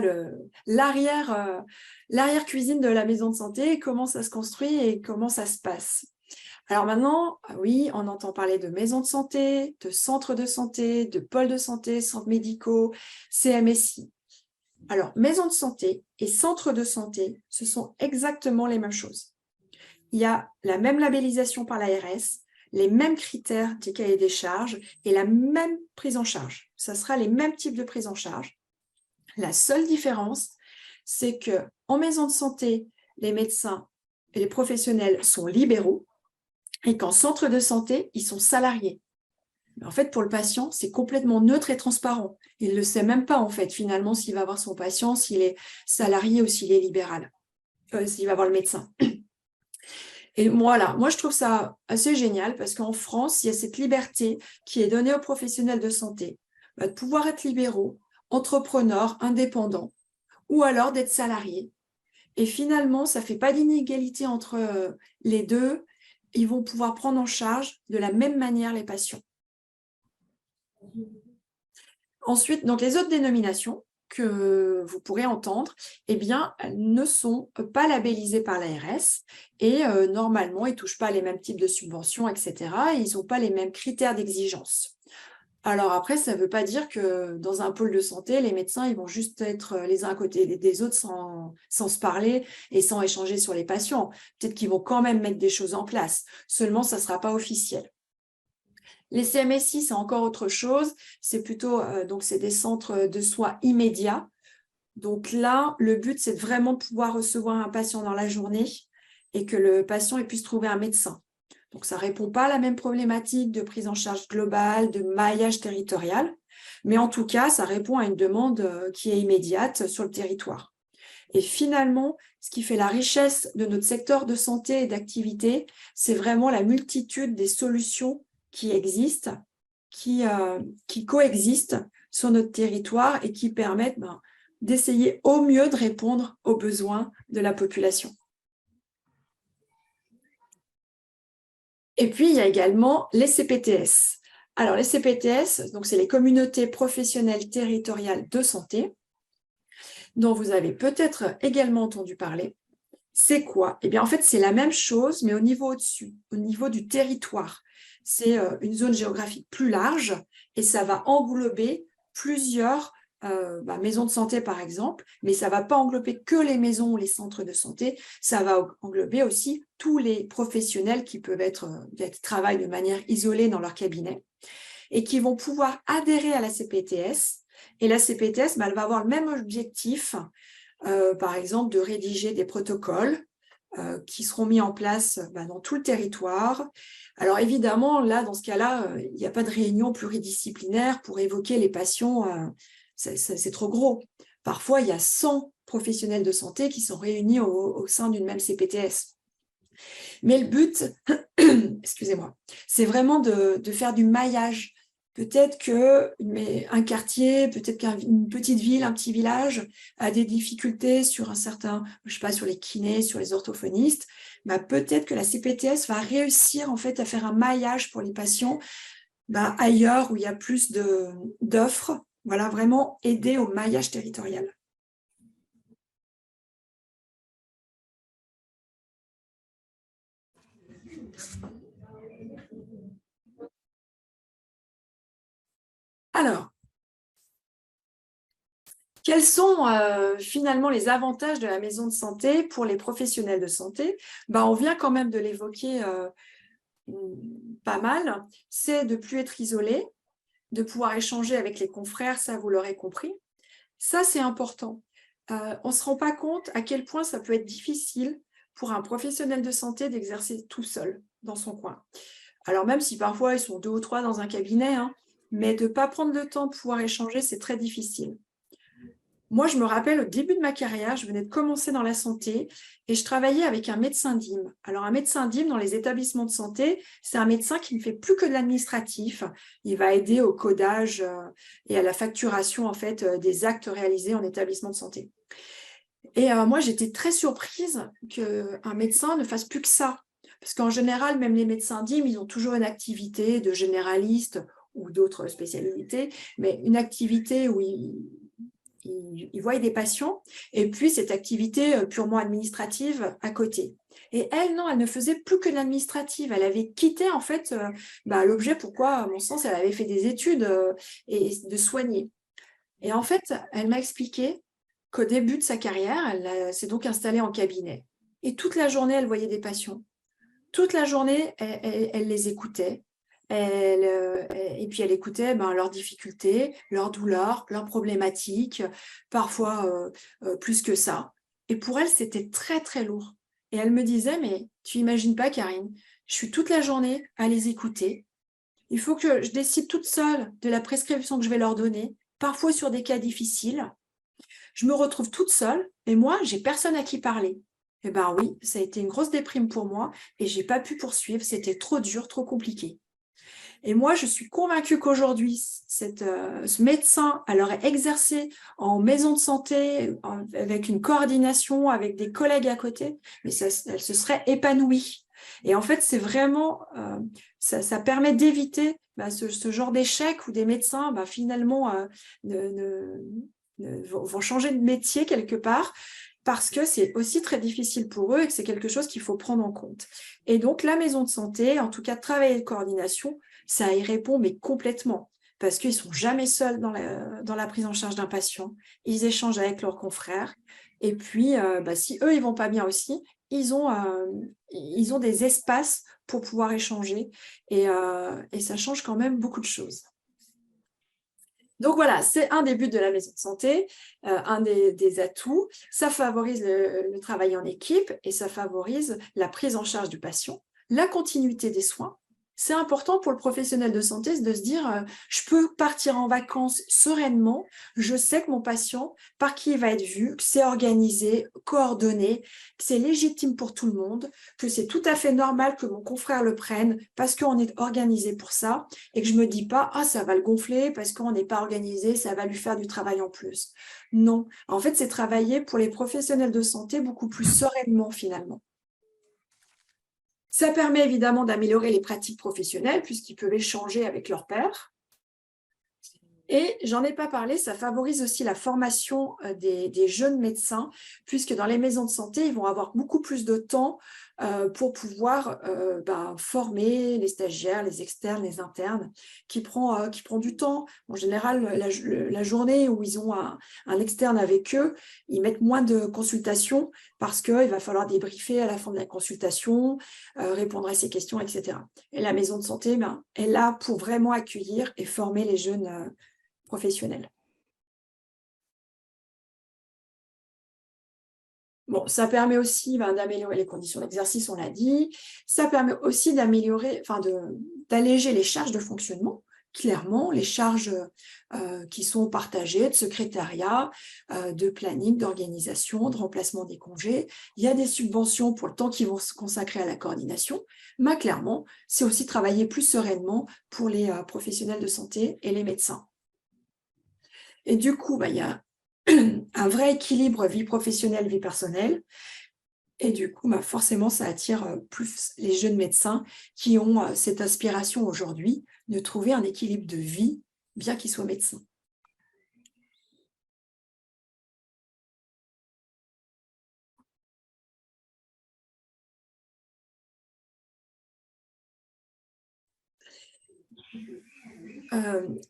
l'arrière-cuisine de la maison de santé, comment ça se construit et comment ça se passe. Alors maintenant, oui, on entend parler de maisons de santé, de centres de santé, de pôles de santé, centres médicaux, CMSI. Alors, maisons de santé et centres de santé, ce sont exactement les mêmes choses. Il y a la même labellisation par l'ARS, les mêmes critères des cahiers des charges et la même prise en charge. Ça sera les mêmes types de prise en charge. La seule différence, c'est qu'en maison de santé, les médecins et les professionnels sont libéraux et qu'en centre de santé, ils sont salariés. Mais en fait, pour le patient, c'est complètement neutre et transparent. Il ne le sait même pas, en fait, finalement, s'il va voir son patient, s'il est salarié ou s'il est libéral, s'il va voir le médecin. Et voilà, moi je trouve ça assez génial parce qu'en France, il y a cette liberté qui est donnée aux professionnels de santé de pouvoir être libéraux, entrepreneurs, indépendants, ou alors d'être salariés. Et finalement, ça ne fait pas d'inégalité entre les deux. Ils vont pouvoir prendre en charge de la même manière les patients. Ensuite, donc les autres dénominations que vous pourrez entendre, eh bien, elles ne sont pas labellisées par l'ARS et normalement, ils ne touchent pas les mêmes types de subventions, etc. Et ils n'ont pas les mêmes critères d'exigence. Alors après, ça ne veut pas dire que dans un pôle de santé, les médecins ils vont juste être les uns à côté des autres sans se parler et sans échanger sur les patients. Peut-être qu'ils vont quand même mettre des choses en place. Seulement, ça ne sera pas officiel. Les CMSI, c'est encore autre chose. C'est plutôt donc c'est des centres de soins immédiats. Donc là, le but, c'est vraiment de pouvoir recevoir un patient dans la journée et que le patient puisse trouver un médecin. Donc, ça ne répond pas à la même problématique de prise en charge globale, de maillage territorial, mais en tout cas, ça répond à une demande qui est immédiate sur le territoire. Et finalement, ce qui fait la richesse de notre secteur de santé et d'activité, c'est vraiment la multitude des solutions qui existent, qui coexistent sur notre territoire et qui permettent d'essayer au mieux de répondre aux besoins de la population. Et puis, il y a également les CPTS. Alors, les CPTS, donc c'est les communautés professionnelles territoriales de santé, dont vous avez peut-être également entendu parler. C'est quoi? Eh bien, en fait, c'est la même chose, mais au niveau au-dessus, au niveau du territoire. C'est une zone géographique plus large et ça va englober plusieurs maisons de santé, par exemple, mais ça ne va pas englober que les maisons ou les centres de santé, ça va englober aussi tous les professionnels qui peuvent qui travaillent de manière isolée dans leur cabinet et qui vont pouvoir adhérer à la CPTS. Et la CPTS, elle va avoir le même objectif, par exemple, de rédiger des protocoles qui seront mis en place dans tout le territoire. Alors évidemment, là, dans ce cas-là, il n'y a pas de réunion pluridisciplinaire pour évoquer les patients, c'est trop gros. Parfois, il y a 100 professionnels de santé qui sont réunis au sein d'une même CPTS. Mais le but, excusez-moi, c'est vraiment de faire du maillage Peut-être qu'un quartier, peut-être qu'une petite ville, un petit village a des difficultés sur un certain, je sais pas, sur les kinés, sur les orthophonistes. Bah, peut-être que la CPTS va réussir en fait à faire un maillage pour les patients ailleurs où il y a plus d'offres. Voilà, vraiment aider au maillage territorial. Alors, quels sont finalement les avantages de la maison de santé pour les professionnels de santé? On vient quand même de l'évoquer pas mal. C'est de ne plus être isolé, de pouvoir échanger avec les confrères, ça vous l'aurez compris. Ça, c'est important. On ne se rend pas compte à quel point ça peut être difficile pour un professionnel de santé d'exercer tout seul dans son coin. Alors même si parfois ils sont 2 ou 3 dans un cabinet, hein, mais de ne pas prendre le temps de pouvoir échanger, c'est très difficile. Moi, je me rappelle au début de ma carrière, je venais de commencer dans la santé et je travaillais avec un médecin DIM. Alors, un médecin DIM dans les établissements de santé, c'est un médecin qui ne fait plus que de l'administratif. Il va aider au codage et à la facturation en fait des actes réalisés en établissement de santé. Et moi, j'étais très surprise qu'un médecin ne fasse plus que ça. Parce qu'en général, même les médecins DIM, ils ont toujours une activité de généraliste ou d'autres spécialités, mais une activité où ils voient des patients, et puis cette activité purement administrative à côté. Et elle, non, elle ne faisait plus que de l'administrative. Elle avait quitté, en fait, l'objet pourquoi, à mon sens, elle avait fait des études et de soigner. Et en fait, elle m'a expliqué qu'au début de sa carrière, elle s'est donc installée en cabinet. Et toute la journée, elle voyait des patients. Toute la journée, elle les écoutait. Et puis elle écoutait leurs difficultés, leurs douleurs, leurs problématiques, parfois plus que ça. Et pour elle, c'était très, très lourd. Et elle me disait, mais tu imagines pas, Karine, je suis toute la journée à les écouter. Il faut que je décide toute seule de la prescription que je vais leur donner, parfois sur des cas difficiles. Je me retrouve toute seule et moi, j'ai personne à qui parler. Eh bien oui, ça a été une grosse déprime pour moi et j'ai pas pu poursuivre, c'était trop dur, trop compliqué. Et moi, je suis convaincue qu'aujourd'hui, ce médecin, elle aurait exercé en maison de santé, avec une coordination, avec des collègues à côté, mais elle se serait épanouie. Et en fait, c'est vraiment, ça permet d'éviter ce genre d'échec où des médecins, finalement, vont changer de métier quelque part, parce que c'est aussi très difficile pour eux et que c'est quelque chose qu'il faut prendre en compte. Et donc, la maison de santé, en tout cas, travailler de coordination, ça y répond, mais complètement, parce qu'ils ne sont jamais seuls dans la prise en charge d'un patient, ils échangent avec leurs confrères, et puis, si eux, ils ne vont pas bien aussi, ils ont des espaces pour pouvoir échanger, et ça change quand même beaucoup de choses. Donc voilà, c'est un des buts de la maison de santé, un des atouts. Ça favorise le travail en équipe et ça favorise la prise en charge du patient, la continuité des soins. C'est important pour le professionnel de santé de se dire je peux partir en vacances sereinement, je sais que mon patient, par qui il va être vu, que c'est organisé, coordonné, que c'est légitime pour tout le monde, que c'est tout à fait normal que mon confrère le prenne parce qu'on est organisé pour ça et que je ne me dis pas ah ça va le gonfler parce qu'on n'est pas organisé, ça va lui faire du travail en plus. Non, en fait c'est travailler pour les professionnels de santé beaucoup plus sereinement finalement. Ça permet évidemment d'améliorer les pratiques professionnelles puisqu'ils peuvent échanger avec leurs pairs. Et j'en ai pas parlé, ça favorise aussi la formation des jeunes médecins, puisque dans les maisons de santé, ils vont avoir beaucoup plus de temps pour pouvoir former les stagiaires, les externes, les internes, qui prend du temps. En général, la journée où ils ont un externe avec eux, ils mettent moins de consultations parce qu'il va falloir débriefer à la fin de la consultation, répondre à ses questions, etc. Et la maison de santé est là pour vraiment accueillir et former les jeunes professionnels. Bon, ça permet aussi d'améliorer les conditions d'exercice, on l'a dit. Ça permet aussi d'améliorer, d'alléger les charges de fonctionnement clairement les charges qui sont partagées de secrétariat, de planning, d'organisation, de remplacement des congés. Il y a des subventions pour le temps qui vont se consacrer à la coordination, mais clairement, c'est aussi travailler plus sereinement pour les professionnels de santé et les médecins. Et du coup, il y a un vrai équilibre vie professionnelle, vie personnelle. Et du coup, forcément, ça attire plus les jeunes médecins qui ont cette aspiration aujourd'hui de trouver un équilibre de vie, bien qu'ils soient médecins.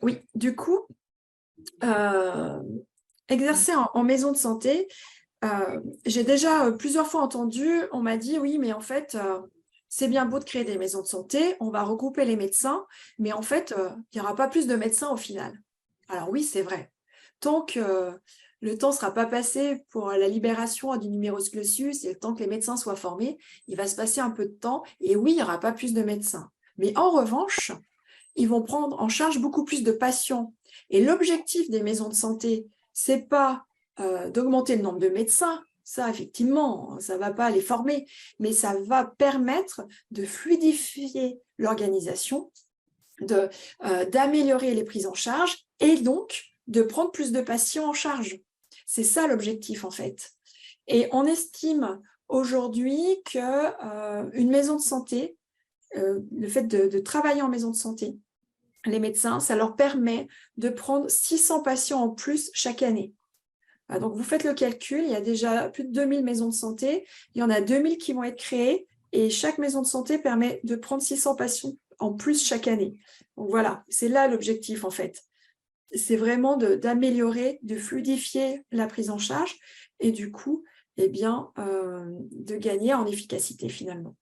Oui, du coup, exercer en maison de santé, j'ai déjà plusieurs fois entendu, on m'a dit, oui, mais en fait, c'est bien beau de créer des maisons de santé, on va regrouper les médecins, mais en fait, il n'y aura pas plus de médecins au final. Alors oui, c'est vrai. Tant que le temps ne sera pas passé pour la libération du numerus clausus et le temps que les médecins soient formés, il va se passer un peu de temps, et oui, il n'y aura pas plus de médecins. Mais en revanche, ils vont prendre en charge beaucoup plus de patients. Et l'objectif des maisons de santé, c'est pas d'augmenter le nombre de médecins, ça effectivement, ça ne va pas les former, mais ça va permettre de fluidifier l'organisation, d'améliorer les prises en charge et donc de prendre plus de patients en charge. C'est ça l'objectif en fait. Et on estime aujourd'hui qu'une maison de santé, le fait de travailler en maison de santé, les médecins, ça leur permet de prendre 600 patients en plus chaque année. Donc, vous faites le calcul, il y a déjà plus de 2000 maisons de santé, il y en a 2000 qui vont être créées et chaque maison de santé permet de prendre 600 patients en plus chaque année. Donc voilà, c'est là l'objectif en fait. C'est vraiment d'améliorer, de fluidifier la prise en charge et du coup, de gagner en efficacité finalement.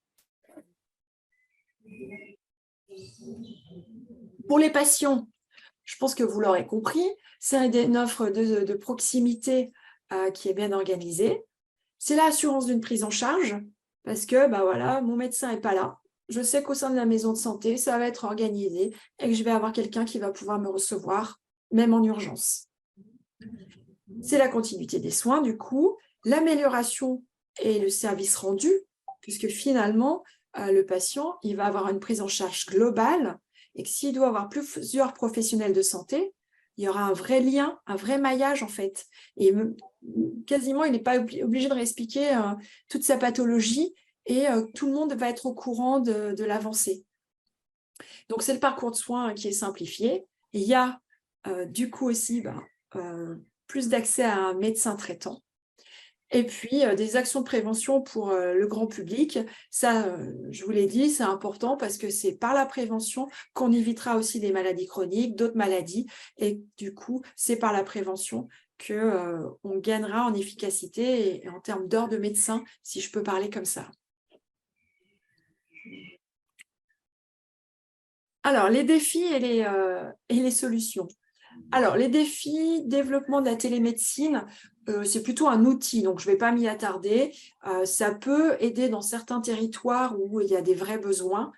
Pour les patients, je pense que vous l'aurez compris, c'est une offre de proximité qui est bien organisée. C'est l'assurance d'une prise en charge parce que voilà, mon médecin n'est pas là. Je sais qu'au sein de la maison de santé, ça va être organisé et que je vais avoir quelqu'un qui va pouvoir me recevoir, même en urgence. C'est la continuité des soins, du coup, l'amélioration et le service rendu, puisque finalement, le patient, il va avoir une prise en charge globale et que s'il doit avoir plusieurs professionnels de santé, il y aura un vrai lien, un vrai maillage en fait. Et quasiment, il n'est pas obligé de réexpliquer toute sa pathologie et tout le monde va être au courant de l'avancée. Donc, c'est le parcours de soins qui est simplifié. Et il y a du coup aussi plus d'accès à un médecin traitant. Et puis, des actions de prévention pour le grand public. Ça, je vous l'ai dit, c'est important parce que c'est par la prévention qu'on évitera aussi des maladies chroniques, d'autres maladies. Et du coup, c'est par la prévention qu'on gagnera en efficacité et en termes d'heures de médecin, si je peux parler comme ça. Alors, les défis et les solutions. Alors, les défis, développement de la télémédecine, c'est plutôt un outil, donc je ne vais pas m'y attarder. Ça peut aider dans certains territoires où il y a des vrais besoins,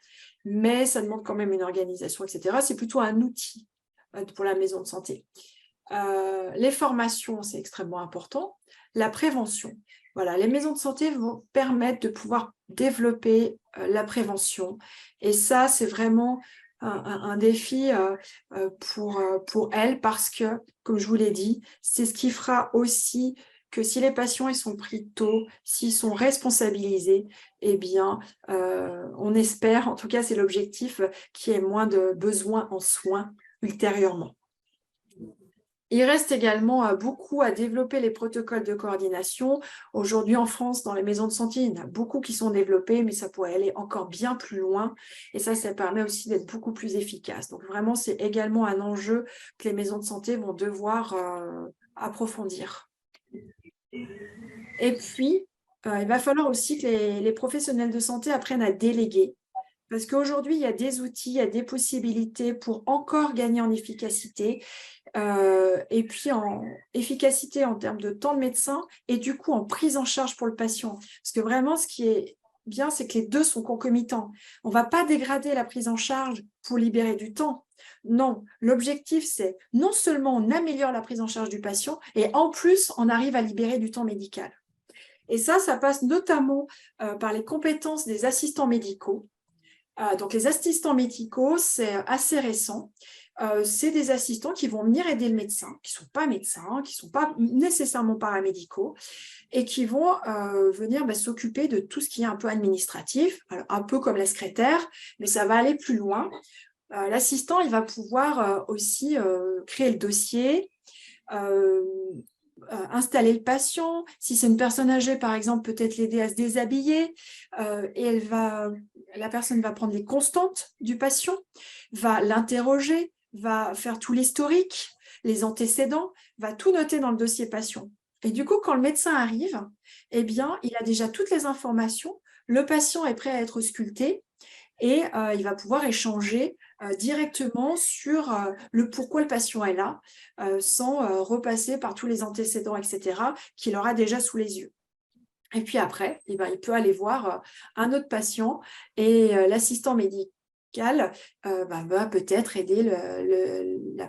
mais ça demande quand même une organisation, etc. C'est plutôt un outil pour la maison de santé. Les formations, c'est extrêmement important. La prévention. Voilà, les maisons de santé vont permettre de pouvoir développer la prévention. Et ça, c'est vraiment un défi pour elles parce que, comme je vous l'ai dit, c'est ce qui fera aussi que si les patients ils sont pris tôt, s'ils sont responsabilisés, eh bien, on espère, en tout cas c'est l'objectif, qu'il y ait moins de besoins en soins ultérieurement. Il reste également beaucoup à développer les protocoles de coordination. Aujourd'hui, en France, dans les maisons de santé, il y en a beaucoup qui sont développés, mais ça pourrait aller encore bien plus loin. Et ça permet aussi d'être beaucoup plus efficace. Donc vraiment, c'est également un enjeu que les maisons de santé vont devoir approfondir. Et puis, il va falloir aussi que les professionnels de santé apprennent à déléguer. Parce qu'aujourd'hui, il y a des outils, il y a des possibilités pour encore gagner en efficacité. Et puis en efficacité en termes de temps de médecin et du coup en prise en charge pour le patient. Parce que vraiment, ce qui est bien, c'est que les deux sont concomitants. On ne va pas dégrader la prise en charge pour libérer du temps. Non, l'objectif, c'est non seulement on améliore la prise en charge du patient, et en plus, on arrive à libérer du temps médical. Et ça passe notamment par les compétences des assistants médicaux. Donc, les assistants médicaux, c'est assez récent. C'est des assistants qui vont venir aider le médecin, qui ne sont pas médecins, qui ne sont pas nécessairement paramédicaux, et qui vont venir s'occuper de tout ce qui est un peu administratif, alors, un peu comme la secrétaire, mais ça va aller plus loin. L'assistant, il va pouvoir aussi créer le dossier, installer le patient. Si c'est une personne âgée, par exemple, peut-être l'aider à se déshabiller. Et la personne va prendre les constantes du patient, va l'interroger, va faire tout l'historique, les antécédents, va tout noter dans le dossier patient. Et du coup, quand le médecin arrive, eh bien, il a déjà toutes les informations. Le patient est prêt à être ausculté et il va pouvoir échanger directement sur le pourquoi le patient est là, sans repasser par tous les antécédents, etc., qu'il aura déjà sous les yeux. Et puis après, il peut aller voir un autre patient et l'assistant médical va peut-être aider le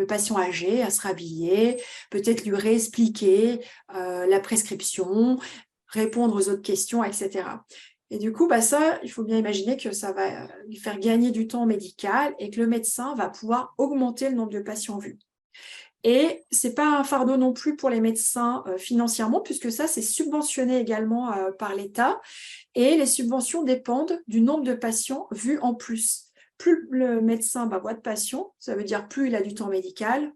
patient âgé à se rhabiller, peut-être lui réexpliquer la prescription, répondre aux autres questions, etc. Et du coup, ça, il faut bien imaginer que ça va lui faire gagner du temps médical et que le médecin va pouvoir augmenter le nombre de patients vus. Et ce n'est pas un fardeau non plus pour les médecins financièrement, puisque ça, c'est subventionné également par l'État. Et les subventions dépendent du nombre de patients vus en plus. Plus le médecin voit de patients, ça veut dire plus il a du temps médical,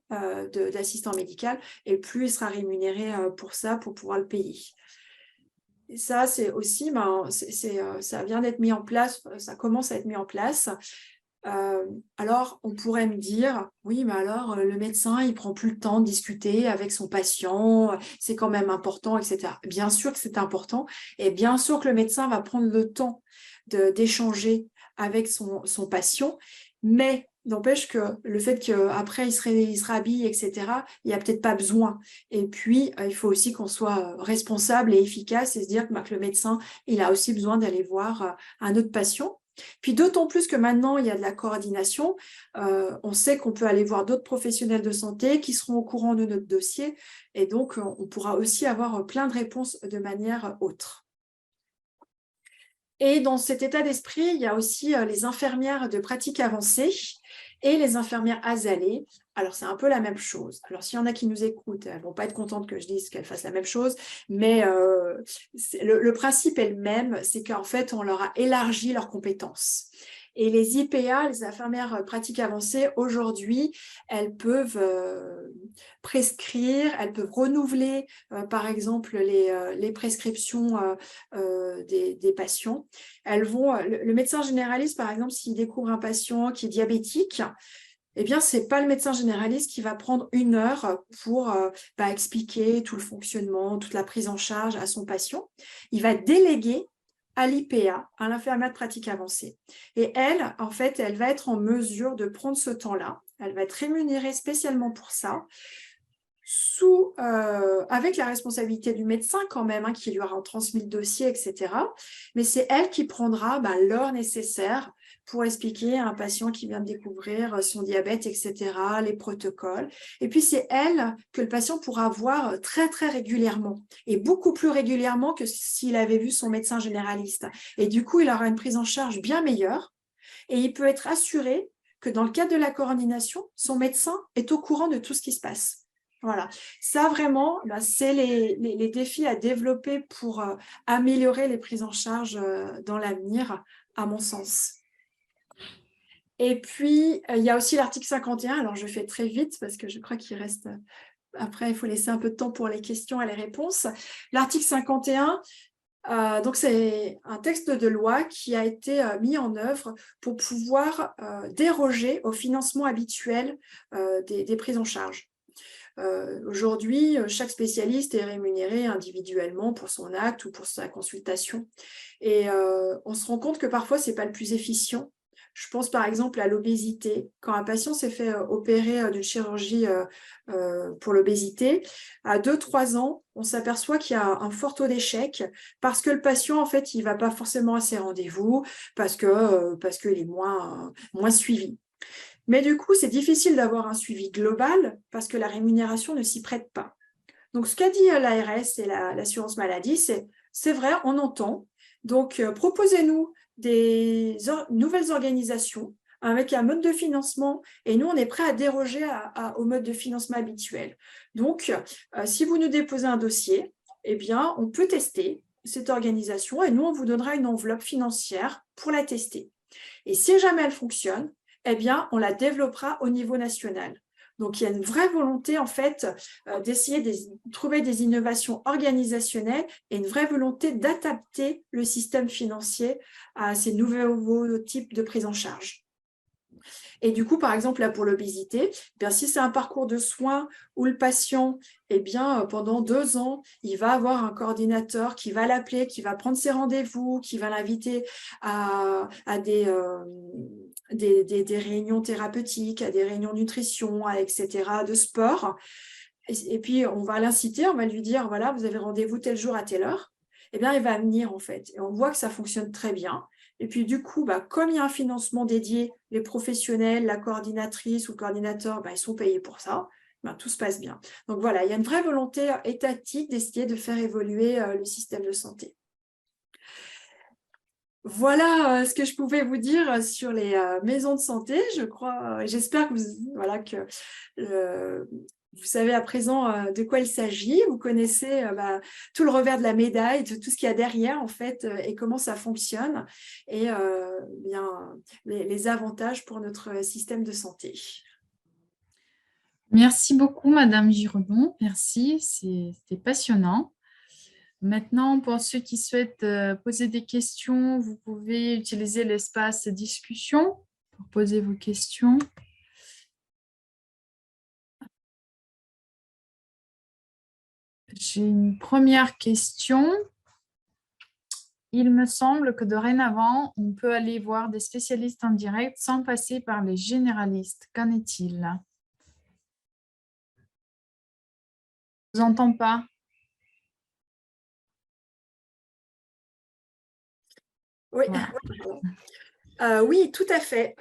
d'assistant médical, et plus il sera rémunéré pour ça, pour pouvoir le payer. Et ça, c'est aussi, ça vient d'être mis en place, ça commence à être mis en place. Alors, on pourrait me dire, oui, mais alors, le médecin, il prend plus le temps de discuter avec son patient, c'est quand même important, etc. Bien sûr que c'est important, et bien sûr que le médecin va prendre le temps d'échanger avec son patient, mais n'empêche que le fait qu'après, il se rhabille, etc., il n'y a peut-être pas besoin. Et puis, il faut aussi qu'on soit responsable et efficace et se dire que le médecin, il a aussi besoin d'aller voir un autre patient. Puis d'autant plus que maintenant, il y a de la coordination. On sait qu'on peut aller voir d'autres professionnels de santé qui seront au courant de notre dossier. Et donc, on pourra aussi avoir plein de réponses de manière autre. Et dans cet état d'esprit, il y a aussi les infirmières de pratique avancée et les infirmières azalées. Alors, c'est un peu la même chose. Alors, s'il y en a qui nous écoutent, elles ne vont pas être contentes que je dise qu'elles fassent la même chose, mais le principe est le même, c'est qu'en fait, on leur a élargi leurs compétences. Et les IPA, les infirmières pratiques avancées, aujourd'hui, elles peuvent prescrire, elles peuvent renouveler, par exemple, les prescriptions des patients. Le médecin généraliste, par exemple, s'il découvre un patient qui est diabétique, eh bien, ce n'est pas le médecin généraliste qui va prendre 1 heure pour expliquer tout le fonctionnement, toute la prise en charge à son patient. Il va déléguer à l'IPA, à l'infirmière de pratique avancée. Et elle, en fait, elle va être en mesure de prendre ce temps-là. Elle va être rémunérée spécialement pour ça, avec la responsabilité du médecin quand même, qui lui aura transmis le dossier, etc. Mais c'est elle qui prendra l'heure nécessaire pour expliquer à un patient qui vient de découvrir son diabète, etc., les protocoles. Et puis, c'est elle que le patient pourra voir très, très régulièrement, et beaucoup plus régulièrement que s'il avait vu son médecin généraliste. Et du coup, il aura une prise en charge bien meilleure, et il peut être assuré que dans le cadre de la coordination, son médecin est au courant de tout ce qui se passe. Voilà, ça vraiment, c'est les défis à développer pour améliorer les prises en charge dans l'avenir, à mon sens. Et puis, il y a aussi l'article 51. Alors, je fais très vite parce que je crois qu'il reste... Après, il faut laisser un peu de temps pour les questions et les réponses. L'article 51, donc c'est un texte de loi qui a été mis en œuvre pour pouvoir déroger au financement habituel des prises en charge. Aujourd'hui, chaque spécialiste est rémunéré individuellement pour son acte ou pour sa consultation. Et on se rend compte que parfois, ce n'est pas le plus efficient. Je pense par exemple à l'obésité. Quand un patient s'est fait opérer d'une chirurgie pour l'obésité, à 2-3 ans, on s'aperçoit qu'il y a un fort taux d'échec parce que le patient, en fait, il ne va pas forcément à ses rendez-vous, parce qu'il est moins suivi. Mais du coup, c'est difficile d'avoir un suivi global parce que la rémunération ne s'y prête pas. Donc, ce qu'a dit l'ARS et l'assurance maladie, c'est vrai, on entend. Donc, proposez-nous des nouvelles organisations avec un mode de financement et nous, on est prêt à déroger au mode de financement habituel. Donc, si vous nous déposez un dossier, eh bien, on peut tester cette organisation et nous, on vous donnera une enveloppe financière pour la tester. Et si jamais elle fonctionne, eh bien, on la développera au niveau national. Donc, il y a une vraie volonté, en fait, d'essayer de trouver des innovations organisationnelles et une vraie volonté d'adapter le système financier à ces nouveaux types de prise en charge. Et du coup, par exemple, là, pour l'obésité, si c'est un parcours de soins où le patient, pendant 2 ans, il va avoir un coordinateur qui va l'appeler, qui va prendre ses rendez-vous, qui va l'inviter à des réunions thérapeutiques, à des réunions nutrition, etc., de sport. Et puis, on va l'inciter, on va lui dire, voilà, vous avez rendez-vous tel jour à telle heure. Il va venir, en fait. Et on voit que ça fonctionne très bien. Et puis, du coup, comme il y a un financement dédié, les professionnels, la coordinatrice ou le coordinateur, ils sont payés pour ça. Tout se passe bien. Donc, voilà, il y a une vraie volonté étatique d'essayer de faire évoluer le système de santé. Voilà ce que je pouvais vous dire sur les maisons de santé. J'espère que vous savez à présent de quoi il s'agit. Vous connaissez tout le revers de la médaille, de tout ce qu'il y a derrière en fait et comment ça fonctionne et les avantages pour notre système de santé. Merci beaucoup, Madame Giraudon. Merci, c'était passionnant. Maintenant, pour ceux qui souhaitent poser des questions, vous pouvez utiliser l'espace discussion pour poser vos questions. J'ai une première question. Il me semble que dorénavant, on peut aller voir des spécialistes en direct sans passer par les généralistes. Qu'en est-il? Je vous entends pas. Oui. Voilà. Oui, tout à fait,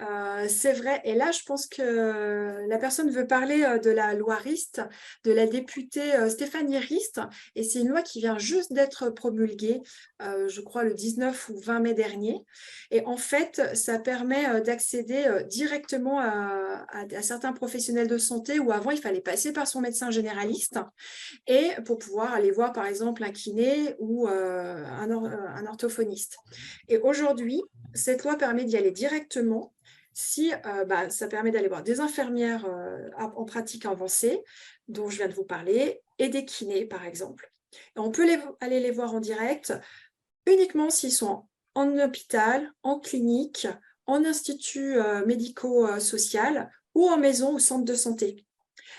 c'est vrai. Et là, je pense que la personne veut parler de la loi Rist, de la députée Stéphanie Rist. Et c'est une loi qui vient juste d'être promulguée, je crois, le 19 ou 20 mai dernier. Et en fait, ça permet d'accéder directement à certains professionnels de santé où avant, il fallait passer par son médecin généraliste et pour pouvoir aller voir, par exemple, un kiné ou un orthophoniste. Et aujourd'hui, cette loi permet d'y aller directement si ça permet d'aller voir des infirmières en pratique avancée, dont je viens de vous parler, et des kinés, par exemple. Et on peut aller les voir en direct uniquement s'ils sont en hôpital, en clinique, en institut médico-social ou en maison ou centre de santé.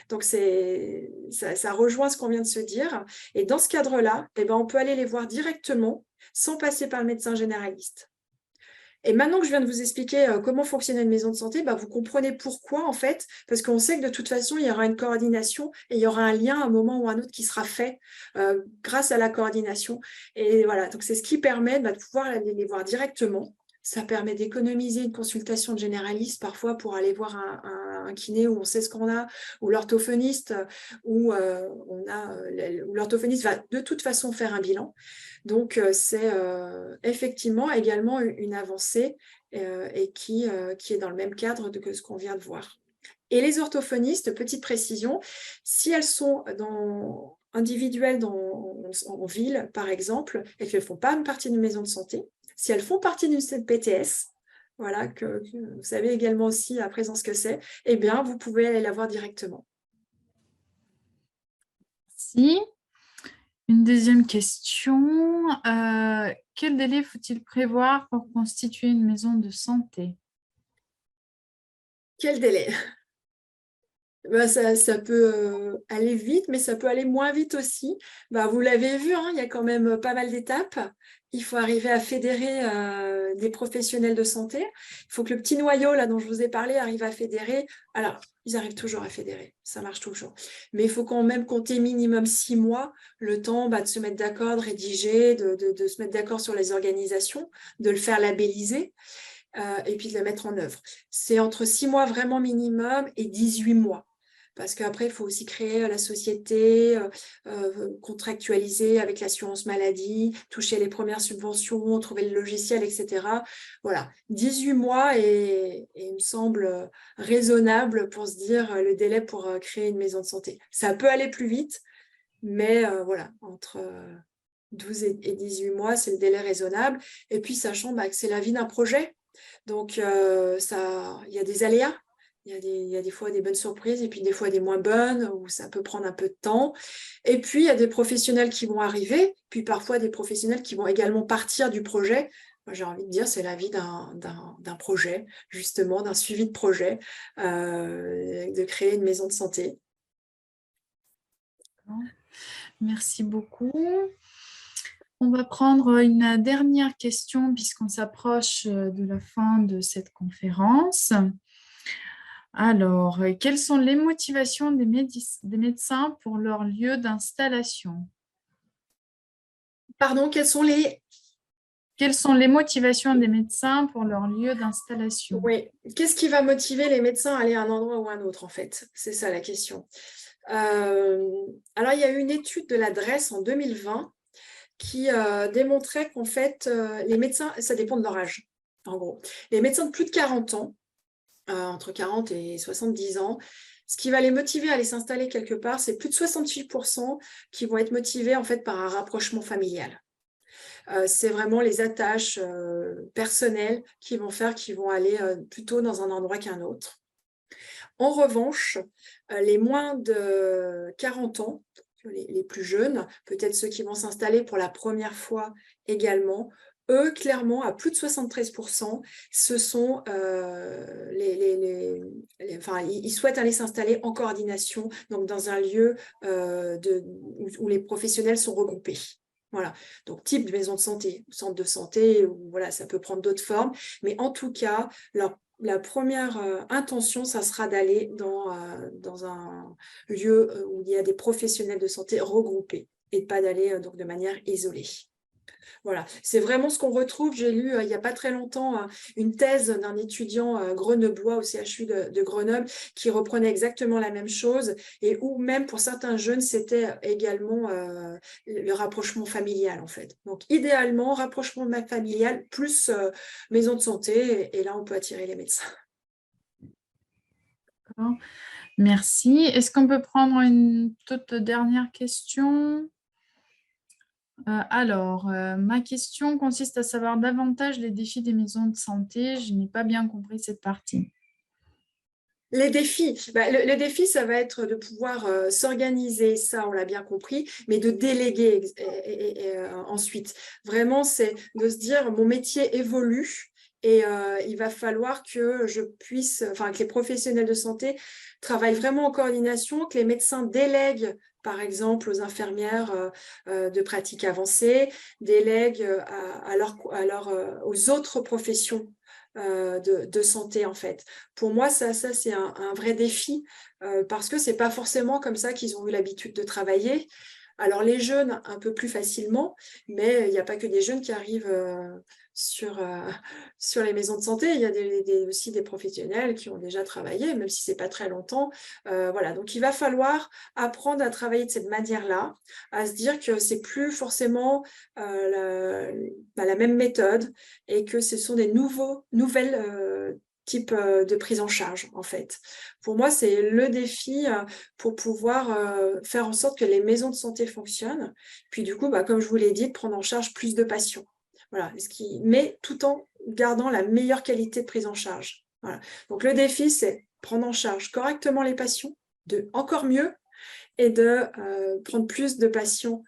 Donc, ça rejoint ce qu'on vient de se dire. Et dans ce cadre-là, on peut aller les voir directement sans passer par le médecin généraliste. Et maintenant que je viens de vous expliquer comment fonctionne une maison de santé, vous comprenez pourquoi en fait, parce qu'on sait que de toute façon, il y aura une coordination et il y aura un lien à un moment ou à un autre qui sera fait grâce à la coordination. Et voilà, donc c'est ce qui permet de pouvoir aller les voir directement. Ça permet d'économiser une consultation de généraliste parfois pour aller voir un kiné où on sait ce qu'on a, ou l'orthophoniste, où l'orthophoniste va de toute façon faire un bilan. Donc, c'est effectivement également une avancée et qui est dans le même cadre que ce qu'on vient de voir. Et les orthophonistes, petite précision, si elles sont individuelles en ville, par exemple, et qu'elles ne font pas partie d'une maison de santé, si elles font partie d'une CPTS, voilà, que vous savez également aussi à présent ce que c'est, vous pouvez aller la voir directement. Merci. Une deuxième question. Quel délai faut-il prévoir pour constituer une maison de santé? Quel délai? Ça peut aller vite, mais ça peut aller moins vite aussi. Vous l'avez vu, il y a quand même pas mal d'étapes. Il faut arriver à fédérer des professionnels de santé. Il faut que le petit noyau là, dont je vous ai parlé arrive à fédérer. Alors, ils arrivent toujours à fédérer, ça marche toujours. Mais il faut quand même compter minimum 6 mois, le temps de se mettre d'accord, de rédiger, de se mettre d'accord sur les organisations, de le faire labelliser. et puis de la mettre en œuvre. C'est entre 6 mois vraiment minimum et 18 mois. Parce qu'après, il faut aussi créer la société, contractualiser avec l'assurance maladie, toucher les premières subventions, trouver le logiciel, etc. Voilà, 18 mois et il me semble raisonnable pour se dire le délai pour créer une maison de santé. Ça peut aller plus vite, mais voilà, entre 12 et 18 mois, c'est le délai raisonnable. Et puis, sachant que c'est la vie d'un projet. Donc, il y a des aléas. Il y a des fois des bonnes surprises et puis des fois des moins bonnes où ça peut prendre un peu de temps. Et puis, il y a des professionnels qui vont arriver, puis parfois des professionnels qui vont également partir du projet. Moi, j'ai envie de dire, c'est la vie d'un projet, justement, d'un suivi de projet, de créer une maison de santé. Merci beaucoup. On va prendre une dernière question puisqu'on s'approche de la fin de cette conférence. Alors, quelles sont les motivations des médecins pour leur lieu d'installation? Pardon, Quelles sont les motivations des médecins pour leur lieu d'installation? Oui, qu'est-ce qui va motiver les médecins à aller à un endroit ou à un autre, en fait? C'est ça la question. Alors, il y a eu une étude de la DREES en 2020 qui démontrait qu'en fait, les médecins, ça dépend de leur âge, en gros. Les médecins de plus de 40 ans, entre 40 et 70 ans, ce qui va les motiver à aller s'installer quelque part, c'est plus de 68% qui vont être motivés en fait par un rapprochement familial. C'est vraiment les attaches personnelles qui vont faire qu'ils vont aller plutôt dans un endroit qu'un autre. En revanche, les moins de 40 ans, les plus jeunes, peut-être ceux qui vont s'installer pour la première fois également, eux, clairement, à plus de 73%, ce sont enfin, ils souhaitent aller s'installer en coordination, donc dans un lieu où les professionnels sont regroupés. Voilà, donc type de maison de santé, centre de santé, ou voilà, ça peut prendre d'autres formes, mais en tout cas, la première intention, ça sera d'aller dans un lieu où il y a des professionnels de santé regroupés et pas d'aller donc de manière isolée. Voilà, c'est vraiment ce qu'on retrouve. J'ai lu il n'y a pas très longtemps une thèse d'un étudiant grenoblois au CHU de Grenoble qui reprenait exactement la même chose et où même pour certains jeunes, c'était également le rapprochement familial en fait. Donc idéalement, rapprochement familial plus maison de santé et là, on peut attirer les médecins. Merci. Est-ce qu'on peut prendre une toute dernière question? Ma question consiste à savoir davantage les défis des maisons de santé. Je n'ai pas bien compris cette partie. Les défis, le défi, ça va être de pouvoir s'organiser, ça on l'a bien compris, mais de déléguer ensuite. Vraiment, c'est de se dire, mon métier évolue et il va falloir que je puisse, enfin que les professionnels de santé travaillent vraiment en coordination, que les médecins délèguent par exemple aux infirmières de pratique avancée, délèguent aux autres professions de santé en fait. Pour moi, ça c'est un vrai défi parce que c'est pas forcément comme ça qu'ils ont eu l'habitude de travailler. Alors les jeunes un peu plus facilement, mais il n'y a pas que des jeunes qui arrivent sur les maisons de santé. Il y a aussi des professionnels qui ont déjà travaillé, même si c'est pas très longtemps. Voilà, donc il va falloir apprendre à travailler de cette manière-là, à se dire que c'est plus forcément la même méthode et que ce sont des nouvelles types de prise en charge, en fait. Pour moi, c'est le défi pour pouvoir faire en sorte que les maisons de santé fonctionnent. Puis du coup, comme je vous l'ai dit, de prendre en charge plus de patients. Voilà, mais tout en gardant la meilleure qualité de prise en charge. Voilà. Donc le défi, c'est prendre en charge correctement les patients, encore mieux, et de prendre plus de patients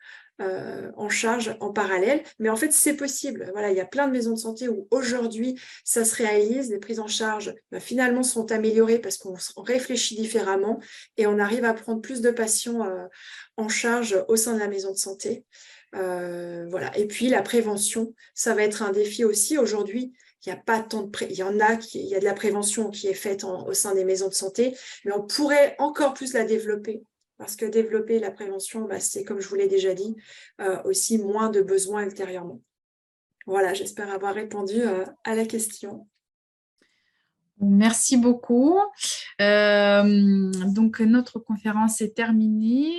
en charge en parallèle. Mais en fait, c'est possible. Voilà, il y a plein de maisons de santé où aujourd'hui, ça se réalise. Les prises en charge, finalement, sont améliorées parce qu'on réfléchit différemment et on arrive à prendre plus de patients en charge au sein de la maison de santé. Voilà. Et puis, la prévention, ça va être un défi aussi. Aujourd'hui, il y a pas tant de il y en a il y a de la prévention qui est faite au sein des maisons de santé, mais on pourrait encore plus la développer. Parce que développer la prévention, c'est, comme je vous l'ai déjà dit, aussi moins de besoins ultérieurement. Voilà, j'espère avoir répondu à la question. Merci beaucoup. Donc, notre conférence est terminée.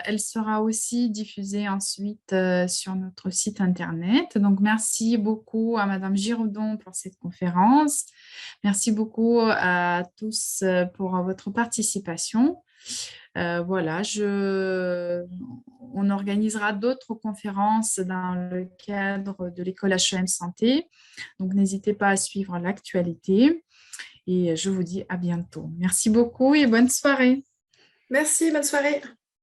Elle sera aussi diffusée ensuite sur notre site Internet. Donc, merci beaucoup à Madame Giraudon pour cette conférence. Merci beaucoup à tous pour votre participation. Voilà, on organisera d'autres conférences dans le cadre de l'école HEM Santé. Donc, n'hésitez pas à suivre l'actualité. Et je vous dis à bientôt. Merci beaucoup et bonne soirée. Merci, bonne soirée.